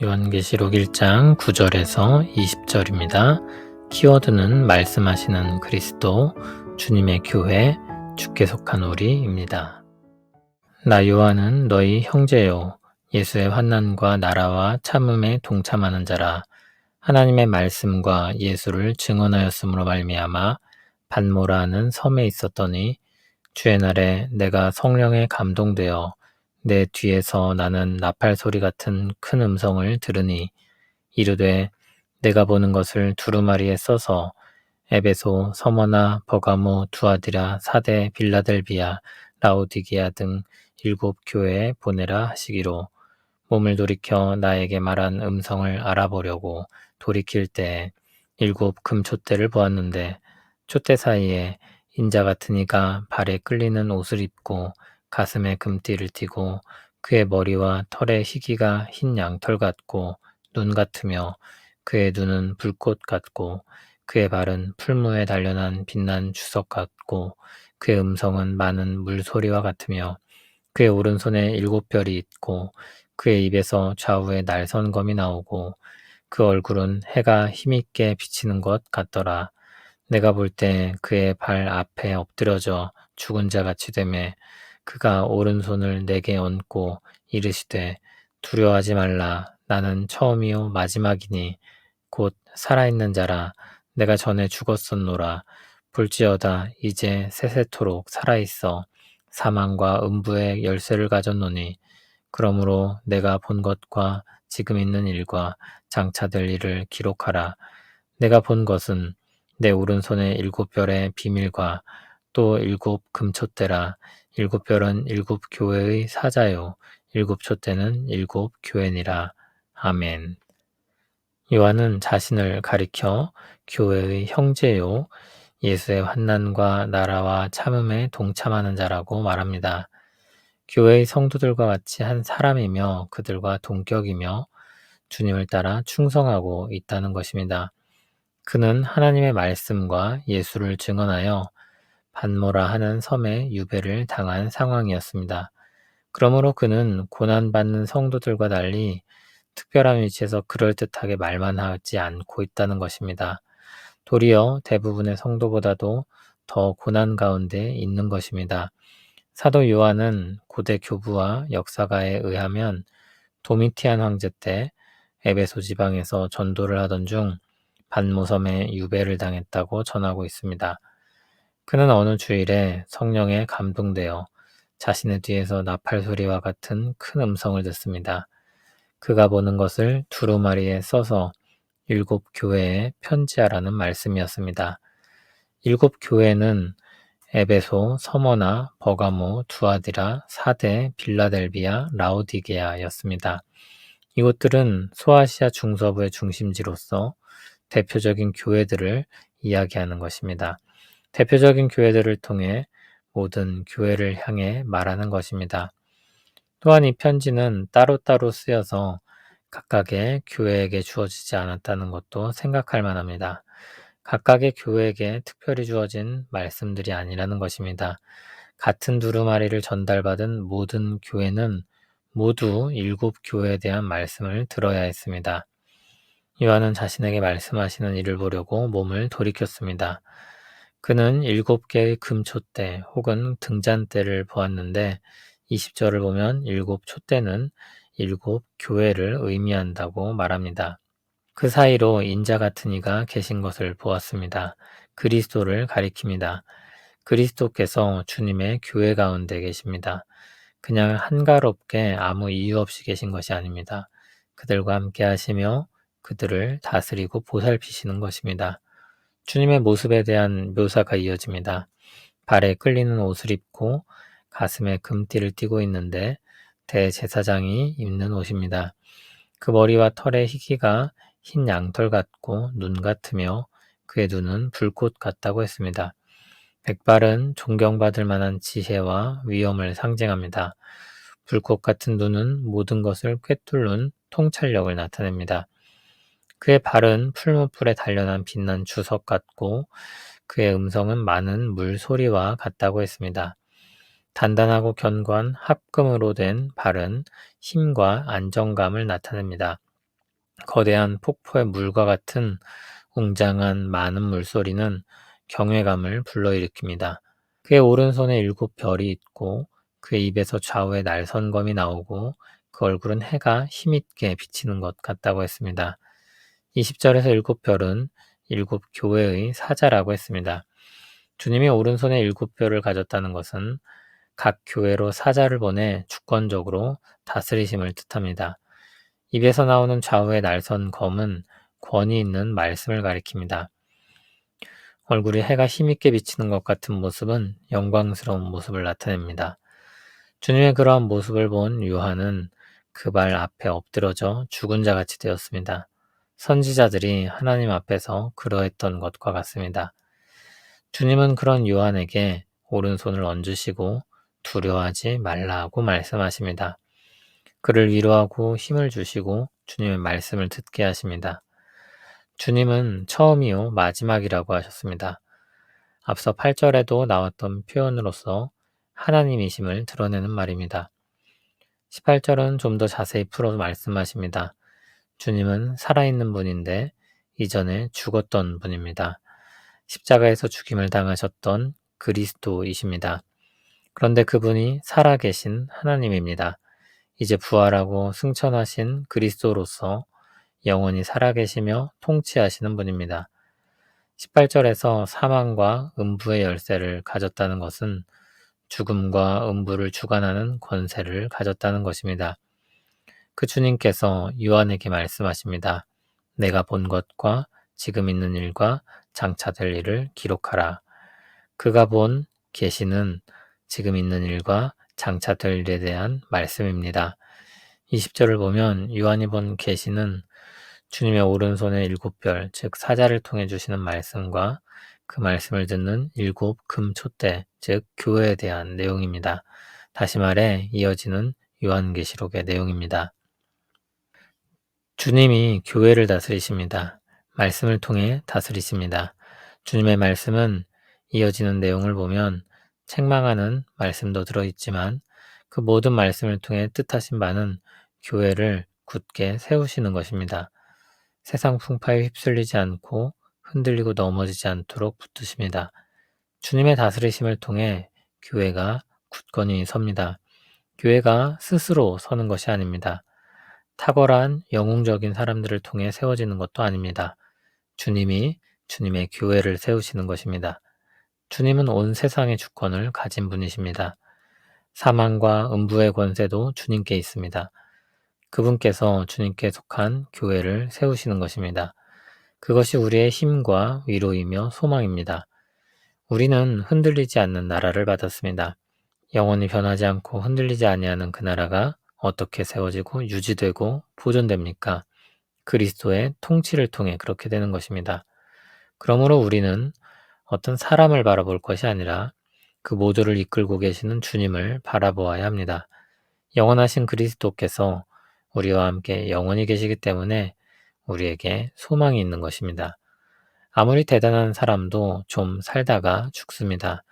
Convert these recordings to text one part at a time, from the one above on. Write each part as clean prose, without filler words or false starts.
요한계시록 1장 9절에서 20절입니다. 키워드는 말씀하시는 그리스도, 주님의 교회, 주께 속한 우리입니다. 나 요한은 너희 형제요, 예수의 환난과 나라와 참음에 동참하는 자라. 하나님의 말씀과 예수를 증언하였으므로 말미암아 반모라 하는 섬에 있었더니 주의 날에 내가 성령에 감동되어 내 뒤에서 나는 나팔 소리 같은 큰 음성을 들으니 이르되 내가 보는 것을 두루마리에 써서 에베소, 서머나, 버가모, 두아디라, 사대, 빌라델비아, 라오디게아 등 7교회에 보내라 하시기로 몸을 돌이켜 나에게 말한 음성을 알아보려고 돌이킬 때에 7금촛대를 보았는데 촛대 사이에 인자 같은 이가 발에 끌리는 옷을 입고 가슴에 금띠를 띠고 그의 머리와 털의 희기가 흰 양털 같고 눈 같으며 그의 눈은 불꽃 같고 그의 발은 풀무에 단련한 빛난 주석 같고 그의 음성은 많은 물소리와 같으며 그의 오른손에 7별이 있고 그의 입에서 좌우에 날선검이 나오고 그 얼굴은 해가 힘있게 비치는 것 같더라. 내가 볼 때 그의 발 앞에 엎드려져 죽은 자 같이 되매 그가 오른손을 내게 얹고 이르시되 두려워하지 말라. 나는 처음이요 마지막이니 곧 살아있는 자라. 내가 전에 죽었었노라. 볼지어다 이제 세세토록 살아있어 사망과 음부의 열쇠를 가졌노니 그러므로 내가 본 것과 지금 있는 일과 장차 될 일을 기록하라. 내가 본 것은 내 오른손에 7별의 비밀과 또 7금촛대라. 7별은 7교회의 사자요 7촛대는 7교회니라. 아멘. 요한은 자신을 가리켜 교회의 형제요 예수의 환난과 나라와 참음에 동참하는 자라고 말합니다. 교회의 성도들과 같이 한 사람이며 그들과 동격이며 주님을 따라 충성하고 있다는 것입니다. 그는 하나님의 말씀과 예수를 증언하여 반모라 하는 섬에 유배를 당한 상황이었습니다. 그러므로 그는 고난받는 성도들과 달리 특별한 위치에서 그럴듯하게 말만 하지 않고 있다는 것입니다. 도리어 대부분의 성도보다도 더 고난 가운데 있는 것입니다. 사도 요한은 고대 교부와 역사가에 의하면 도미티안 황제 때 에베소 지방에서 전도를 하던 중 반모섬에 유배를 당했다고 전하고 있습니다. 그는 어느 주일에 성령에 감동되어 자신의 뒤에서 나팔 소리와 같은 큰 음성을 듣습니다. 그가 보는 것을 두루마리에 써서 7교회에 편지하라는 말씀이었습니다. 7교회는 에베소, 서머나, 버가모, 두아디라, 사대, 빌라델비아, 라오디게아였습니다. 이곳들은 소아시아 중서부의 중심지로서 대표적인 교회들을 이야기하는 것입니다. 대표적인 교회들을 통해 모든 교회를 향해 말하는 것입니다. 또한 이 편지는 따로따로 쓰여서 각각의 교회에게 주어지지 않았다는 것도 생각할 만합니다. 각각의 교회에게 특별히 주어진 말씀들이 아니라는 것입니다. 같은 두루마리를 전달받은 모든 교회는 모두 7교회에 대한 말씀을 들어야 했습니다. 요한은 자신에게 말씀하시는 이를 보려고 몸을 돌이켰습니다. 그는 7개의 금촛대 혹은 등잔대를 보았는데 20절을 보면 7촛대는 7교회를 의미한다고 말합니다. 그 사이로 인자 같은 이가 계신 것을 보았습니다. 그리스도를 가리킵니다. 그리스도께서 주님의 교회 가운데 계십니다. 그냥 한가롭게 아무 이유 없이 계신 것이 아닙니다. 그들과 함께 하시며 그들을 다스리고 보살피시는 것입니다. 주님의 모습에 대한 묘사가 이어집니다. 발에 끌리는 옷을 입고 가슴에 금띠를 띠고 있는데 대제사장이 입는 옷입니다. 그 머리와 털의 희기가 흰 양털 같고 눈 같으며 그의 눈은 불꽃 같다고 했습니다. 백발은 존경받을 만한 지혜와 위엄을 상징합니다. 불꽃 같은 눈은 모든 것을 꿰뚫는 통찰력을 나타냅니다. 그의 발은 풀무불에 단련한 빛난 주석 같고 그의 음성은 많은 물소리와 같다고 했습니다. 단단하고 견고한 합금으로 된 발은 힘과 안정감을 나타냅니다. 거대한 폭포의 물과 같은 웅장한 많은 물소리는 경외감을 불러일으킵니다. 그의 오른손에 7별이 있고 그의 입에서 좌우에 날선검이 나오고 그 얼굴은 해가 힘있게 비치는 것 같다고 했습니다. 20절에서 7별은 7교회의 사자라고 했습니다. 주님이 오른손에 7별을 가졌다는 것은 각 교회로 사자를 보내 주권적으로 다스리심을 뜻합니다. 입에서 나오는 좌우의 날선 검은 권위 있는 말씀을 가리킵니다. 얼굴이 해가 힘있게 비치는 것 같은 모습은 영광스러운 모습을 나타냅니다. 주님의 그러한 모습을 본 요한은 그 발 앞에 엎드러져 죽은 자 같이 되었습니다. 선지자들이 하나님 앞에서 그러했던 것과 같습니다. 주님은 그런 요한에게 오른손을 얹으시고 두려워하지 말라고 말씀하십니다. 그를 위로하고 힘을 주시고 주님의 말씀을 듣게 하십니다. 주님은 처음이요 마지막이라고 하셨습니다. 앞서 8절에도 나왔던 표현으로서 하나님이심을 드러내는 말입니다. 18절은 좀 더 자세히 풀어 말씀하십니다. 주님은 살아있는 분인데 이전에 죽었던 분입니다. 십자가에서 죽임을 당하셨던 그리스도이십니다. 그런데 그분이 살아계신 하나님입니다. 이제 부활하고 승천하신 그리스도로서 영원히 살아계시며 통치하시는 분입니다. 18절에서 사망과 음부의 열쇠를 가졌다는 것은 죽음과 음부를 주관하는 권세를 가졌다는 것입니다. 그 주님께서 요한에게 말씀하십니다. 내가 본 것과 지금 있는 일과 장차 될 일을 기록하라. 그가 본 계시는 지금 있는 일과 장차 될 일에 대한 말씀입니다. 20절을 보면 요한이 본 계시는 주님의 오른손의 7별, 즉 사자를 통해 주시는 말씀과 그 말씀을 듣는 7금촛대, 즉 교회에 대한 내용입니다. 다시 말해 이어지는 요한계시록의 내용입니다. 주님이 교회를 다스리십니다. 말씀을 통해 다스리십니다. 주님의 말씀은 이어지는 내용을 보면 책망하는 말씀도 들어있지만 그 모든 말씀을 통해 뜻하신 바는 교회를 굳게 세우시는 것입니다. 세상 풍파에 휩쓸리지 않고 흔들리고 넘어지지 않도록 붙드십니다. 주님의 다스리심을 통해 교회가 굳건히 섭니다. 교회가 스스로 서는 것이 아닙니다. 탁월한 영웅적인 사람들을 통해 세워지는 것도 아닙니다. 주님이 주님의 교회를 세우시는 것입니다. 주님은 온 세상의 주권을 가진 분이십니다. 사망과 음부의 권세도 주님께 있습니다. 그분께서 주님께 속한 교회를 세우시는 것입니다. 그것이 우리의 힘과 위로이며 소망입니다. 우리는 흔들리지 않는 나라를 받았습니다. 영원히 변하지 않고 흔들리지 아니하는 그 나라가 어떻게 세워지고 유지되고 보존됩니까? 그리스도의 통치를 통해 그렇게 되는 것입니다. 그러므로 우리는 어떤 사람을 바라볼 것이 아니라 그 모두를 이끌고 계시는 주님을 바라보아야 합니다. 영원하신 그리스도께서 우리와 함께 영원히 계시기 때문에 우리에게 소망이 있는 것입니다. 아무리 대단한 사람도 좀 살다가 죽습니다.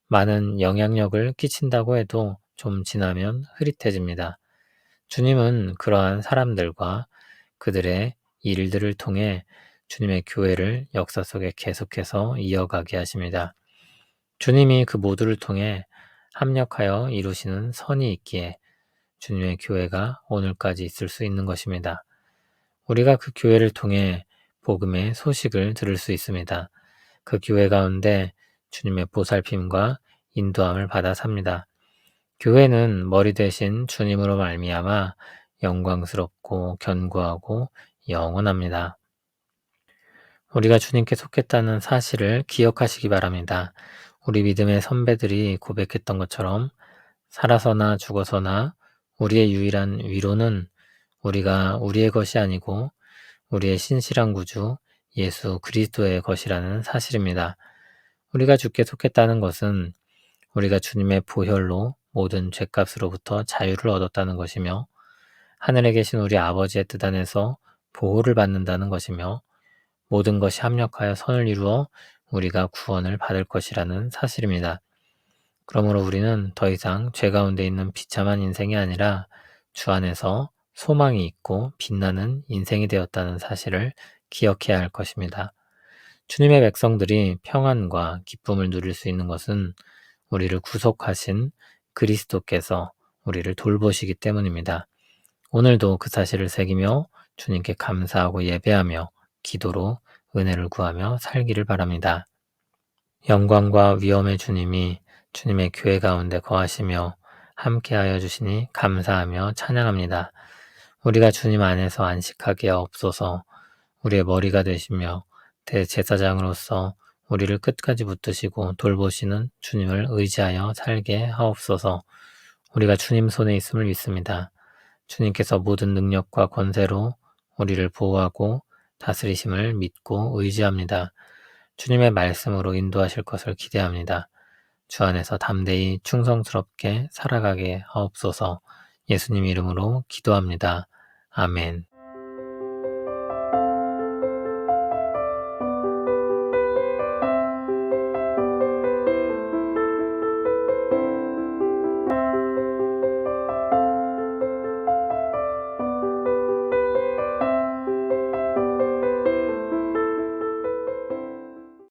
많은 영향력을 끼친다고 해도 좀 지나면 흐릿해집니다. 주님은 그러한 사람들과 그들의 일들을 통해 주님의 교회를 역사 속에 계속해서 이어가게 하십니다. 주님이 그 모두를 통해 합력하여 이루시는 선이 있기에 주님의 교회가 오늘까지 있을 수 있는 것입니다. 우리가 그 교회를 통해 복음의 소식을 들을 수 있습니다. 그 교회 가운데 주님의 보살핌과 인도함을 받아 삽니다. 교회는 머리 대신 주님으로 말미암아 영광스럽고 견고하고 영원합니다. 우리가 주님께 속했다는 사실을 기억하시기 바랍니다. 우리 믿음의 선배들이 고백했던 것처럼 살아서나 죽어서나 우리의 유일한 위로는 우리가 우리의 것이 아니고 우리의 신실한 구주 예수 그리스도의 것이라는 사실입니다. 우리가 주께 속했다는 것은 우리가 주님의 보혈로 모든 죄값으로부터 자유를 얻었다는 것이며 하늘에 계신 우리 아버지의 뜻 안에서 보호를 받는다는 것이며 모든 것이 합력하여 선을 이루어 우리가 구원을 받을 것이라는 사실입니다. 그러므로 우리는 더 이상 죄 가운데 있는 비참한 인생이 아니라 주 안에서 소망이 있고 빛나는 인생이 되었다는 사실을 기억해야 할 것입니다. 주님의 백성들이 평안과 기쁨을 누릴 수 있는 것은 우리를 구속하신 그리스도께서 우리를 돌보시기 때문입니다. 오늘도 그 사실을 새기며 주님께 감사하고 예배하며 기도로 은혜를 구하며 살기를 바랍니다. 영광과 위엄의 주님이 주님의 교회 가운데 거하시며 함께하여 주시니 감사하며 찬양합니다. 우리가 주님 안에서 안식하게 하옵소서. 우리의 머리가 되시며 대제사장으로서 우리를 끝까지 붙드시고 돌보시는 주님을 의지하여 살게 하옵소서. 우리가 주님 손에 있음을 믿습니다. 주님께서 모든 능력과 권세로 우리를 보호하고 다스리심을 믿고 의지합니다. 주님의 말씀으로 인도하실 것을 기대합니다. 주 안에서 담대히 충성스럽게 살아가게 하옵소서. 예수님 이름으로 기도합니다. 아멘.